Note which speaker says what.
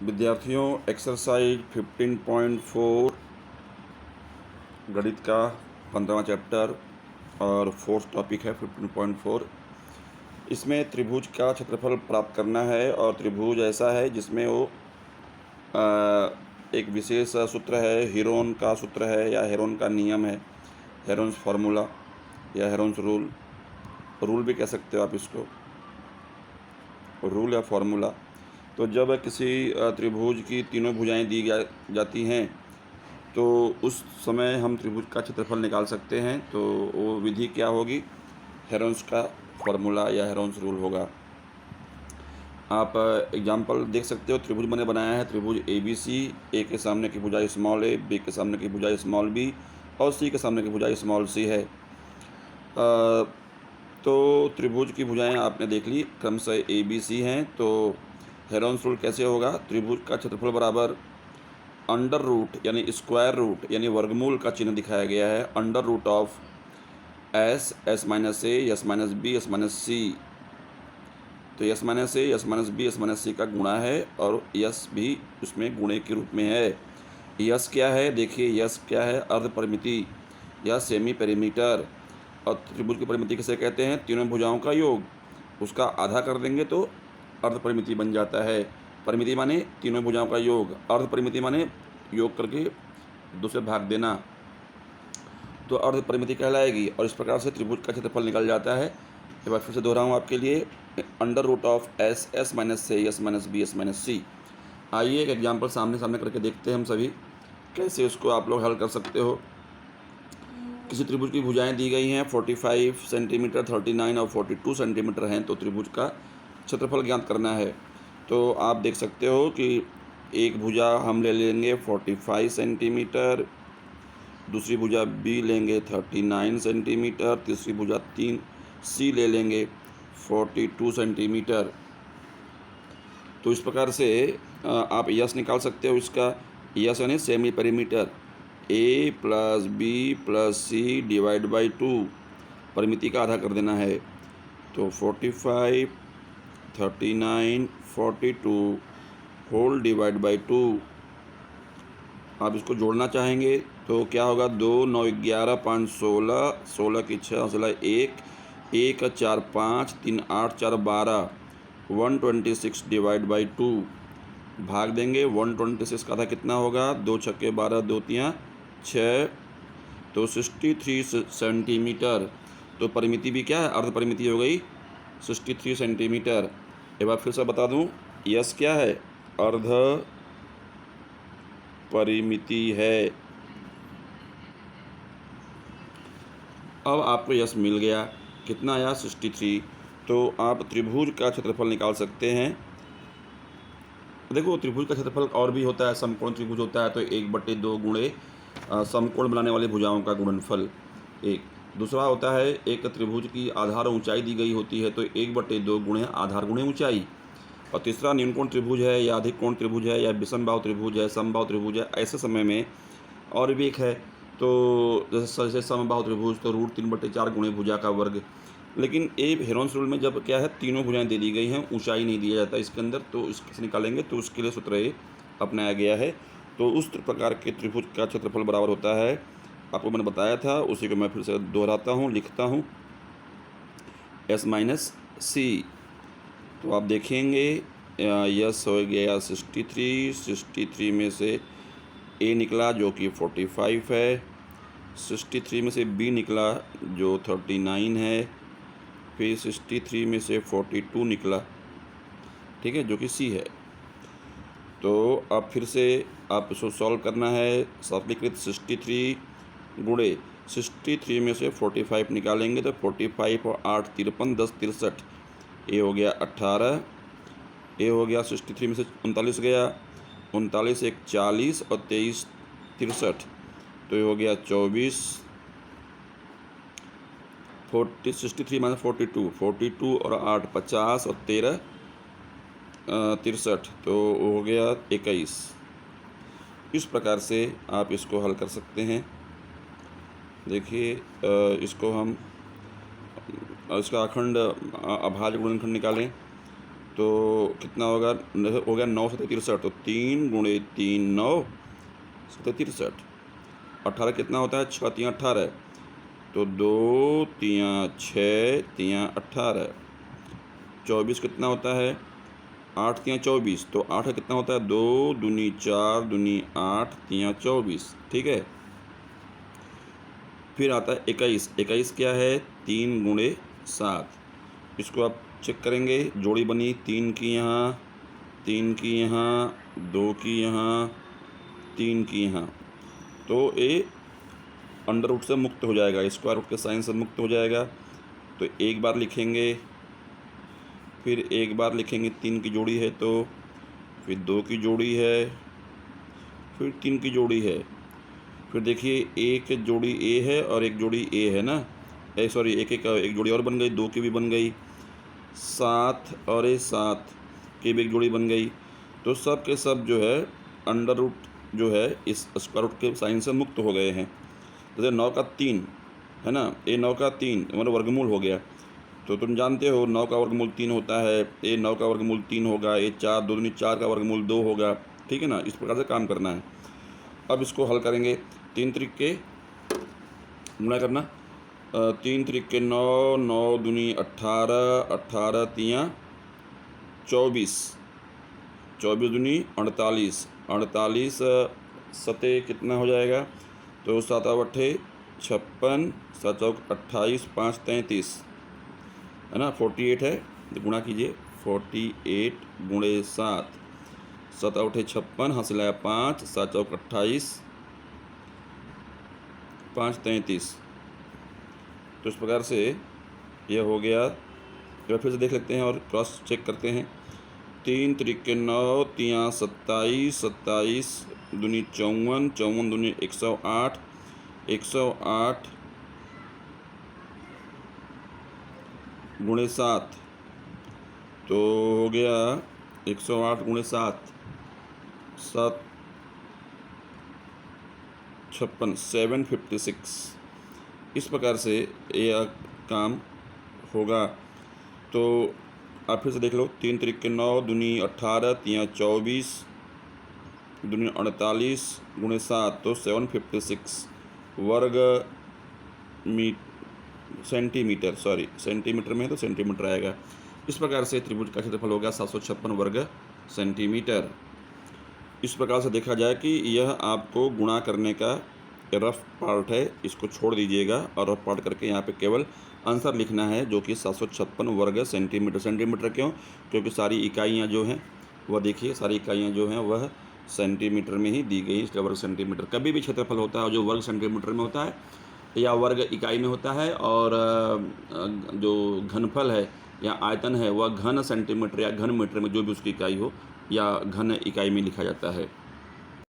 Speaker 1: विद्यार्थियों, एक्सरसाइज 15.4 गणित का 15वां चैप्टर और फोर्थ टॉपिक है 15.4। इसमें त्रिभुज का क्षेत्रफल प्राप्त करना है और त्रिभुज ऐसा है जिसमें वो एक विशेष सूत्र है, हेरोन का सूत्र है या हेरोन का नियम है, हेरोन्स फार्मूला या हेरोन्स रूल भी कह सकते हो आप इसको, रूल या फार्मूला। तो जब किसी त्रिभुज की तीनों भुजाएं दी जाती हैं तो उस समय हम त्रिभुज का क्षेत्रफल निकाल सकते हैं। तो वो विधि क्या होगी? हेरोन्स का फार्मूला या हेरोन्स रूल होगा। आप एग्जाम्पल देख सकते हो। त्रिभुज मैंने बनाया है, त्रिभुज ABC, ए के सामने की भुजा स्मॉल ए, बी के सामने की भुजा स्मॉल बी और सी के सामने की भुजा स्मॉल सी है। तो त्रिभुज की भुजाएं आपने देख ली, क्रमशः ABC हैं। तो हेरोन्स रूल कैसे होगा? त्रिभुज का क्षेत्रफल बराबर अंडर रूट यानी स्क्वायर रूट यानी वर्गमूल का चिन्ह दिखाया गया है, under root of S, S minus A, S minus B, S minus C. तो S minus A, S minus B, S minus C का गुणा है और यस भी उसमें गुणे के रूप में है। यस क्या है? देखिए यस क्या है? अर्ध परिमिति या सेमी पेरीमीटर। और त्रिभुज की परिमिति किसे कहते हैं? तीनों भुजाओं का योग, उसका आधा कर देंगे तो अर्ध परिमिति बन जाता है। परिमिति माने तीनों भुजाओं का योग, अर्ध परिमिति माने योग करके दूसरे भाग देना, तो अर्ध परिमिति कहलाएगी। और इस प्रकार से त्रिभुज का क्षेत्रफल निकल जाता है। एक बार फिर से दोहराऊँ आपके लिए, under root of S, S minus A, S minus B, S minus C. आइए एक एग्जाम्पल सामने सामने करके देखते हैं हम सभी कैसे उसको आप लोग हल कर सकते हो। किसी त्रिभुज की भुजाएं दी गई हैं 45 सेंटीमीटर, 39 और 42 सेंटीमीटर हैं। तो त्रिभुज का क्षेत्रफल ज्ञात करना है। तो आप देख सकते हो कि एक भुजा हम ले लेंगे 45 सेंटीमीटर, दूसरी भुजा B लेंगे 39 सेंटीमीटर, तीसरी भुजा 3C ले लेंगे 42 सेंटीमीटर। तो इस प्रकार से आप यस निकाल सकते हो। इसका यस यानी semi perimeter, A plus B plus C divide by 2, परिमिति का आधा कर देना है। तो 45, 39, 42 होल डिवाइड बाई 2। आप इसको जोड़ना चाहेंगे तो क्या होगा? 2, 9, 11, 5, 16, 16 की 6, 1, 1, 4, 5, 3, 8, 4, 12, 126 डिवाइड बाई 2। भाग देंगे, 126 का आधा कितना होगा? 2 छक्के 12, 2 तियाँ 6, तो 63 सेंटीमीटर। तो परिमिति भी क्या है? अर्ध परिमिति हो गई 63 सेंटीमीटर। एक बार फिर से बता दूं, यस क्या है? अर्ध परिमिति है। अब आपको यस मिल गया, कितना आया? 63। तो आप त्रिभुज का क्षेत्रफल निकाल सकते हैं। देखो त्रिभुज का क्षेत्रफल और भी होता है, समकोण त्रिभुज होता है तो 1/2 गुणे समकोण बनाने वाली भुजाओं का गुणनफल। एक दूसरा होता है, एक त्रिभुज की आधार ऊंचाई दी गई होती है तो 1/2 गुणे आधार गुणे ऊंचाई। और तीसरा न्यूनकोण त्रिभुज है या अधिक कोण त्रिभुज है या विषमबाहु त्रिभुज है, समबाहु त्रिभुज है। ऐसे समय में और भी एक है, तो जैसे समबाहु त्रिभुज तो √3/4 गुणे भुजा का वर्ग। लेकिन हेरोन्स रूल में जब क्या है, तीनों भुजाएं दे दी गई हैं, ऊंचाई नहीं दिया जाता इसके अंदर, तो इससे निकालेंगे तो उसके लिए सूत्र ये अपनाया गया है। तो उस प्रकार के त्रिभुज का क्षेत्रफल बराबर होता है, आपको मैंने बताया था, उसी को मैं फिर से दोहराता हूँ, लिखता हूँ, एस माइनस सी। तो आप देखेंगे यस हो गया 63 में से ए निकला जो कि 45 है, 63 में से बी निकला जो 39 है, फिर 63 में से 42 निकला, ठीक है, जो कि सी है। तो अब फिर से आप इसको सॉल्व करना है। सरलीकृत 63 गुणे 63 में से 45 निकालेंगे तो 45 और 8 53, 10 63, ए हो गया 18, ए हो गया 63 में से 39 गया, 39 1 40 और 23 63, तो ये हो गया 24। 63 माइनस 42 और 8 50 और 13 63, तो हो गया 21। इस प्रकार से आप इसको हल कर सकते हैं। देखिए इसको हम इसका अखंड अभाज्य गुणनखंड निकालें तो कितना होगा, हो गया 9 7 63, तो 3 गुणे 3 9 7 63। 18 कितना होता है, 6 3 18, तो 2 3 6 3 18। 24 कितना होता है, 8 3 24, तो 8 कितना होता है, 2 दूनी 4 दूनी 8 3 24, ठीक है। फिर आता है 21। 21 क्या है, 3 गुणे 7। इसको आप चेक करेंगे, जोड़ी बनी 3 की यहाँ, 3 की यहाँ, 2 की यहाँ, 3 की यहाँ, तो ये अंडर रूट से मुक्त हो जाएगा, स्क्वायर रूट के साइन से मुक्त हो जाएगा। तो एक बार लिखेंगे, फिर एक बार लिखेंगे, 3 की जोड़ी है तो, फिर 2 की जोड़ी है, फिर 3 की जोड़ी है। फिर देखिए एक जोड़ी ए है और एक जोड़ी ए है ना, सॉरी एक जोड़ी और बन गई, 2 की भी बन गई, 7 और ये 7 की भी एक जोड़ी बन गई। तो सब के सब जो है अंडर रूट जो है इस स्क्वायर रूट के साइन से मुक्त हो गए हैं। जैसे 9 का 3 है ना, ये 9 का 3 मतलब वर्गमूल हो गया। तो तुम जानते हो 9 का वर्गमूल 3 होता है, ये 9 का वर्गमूल 3 होगा, ये 4 2 दूनी 4 का वर्गमूल 2 होगा, ठीक है ना। इस प्रकार से काम करना है। अब इसको हल करेंगे, 3 तरीके गुणा करना, 3 तरीके 9 9 दूनी 18 18 3 24, 24 दूनी 48 48, सते कितना हो जाएगा, तो 7 8 56, 7 चौक 28, 5 33 है ना, 48 है, तो गुणा कीजिए, 48 गुणे 7, 7 8 56, हाथ से लाया 5, 7 चौक 28, 5 33। तो इस प्रकार से यह हो गया। एक बार फिर से देख लेते हैं और क्रॉस चेक करते हैं। 3 तरीके 9 3 27 27 दूनी 54 54 दूनी 108 108 गुणे 7, तो हो गया 108 गुणे 7 7 56 756। इस प्रकार से यह काम होगा। तो आप फिर से देख लो, 3 तरीके 9 दूनी 18 3 24 दूनी 48 गुणे 7, तो 756 वर्ग सेंटीमीटर, सॉरी सेंटीमीटर में है तो सेंटीमीटर आएगा। इस प्रकार से त्रिभुज का क्षेत्रफल हो गया 756 वर्ग सेंटीमीटर। इस प्रकार से देखा जाए कि यह आपको गुणा करने का रफ पार्ट है, इसको छोड़ दीजिएगा और रफ पार्ट करके यहाँ पे केवल आंसर लिखना है, जो कि 756 वर्ग सेंटीमीटर। सेंटीमीटर क्यों, क्योंकि सारी इकाइयाँ जो हैं वह देखिए, सारी इकाइयाँ जो हैं वह सेंटीमीटर में ही दी गई, इसलिए वर्ग सेंटीमीटर। कभी भी क्षेत्रफल होता है जो वर्ग सेंटीमीटर में होता है या वर्ग इकाई में होता है, और जो घनफल है या आयतन है वह घन सेंटीमीटर या घन मीटर में, जो भी उसकी इकाई हो, या घन इकाई में लिखा जाता है।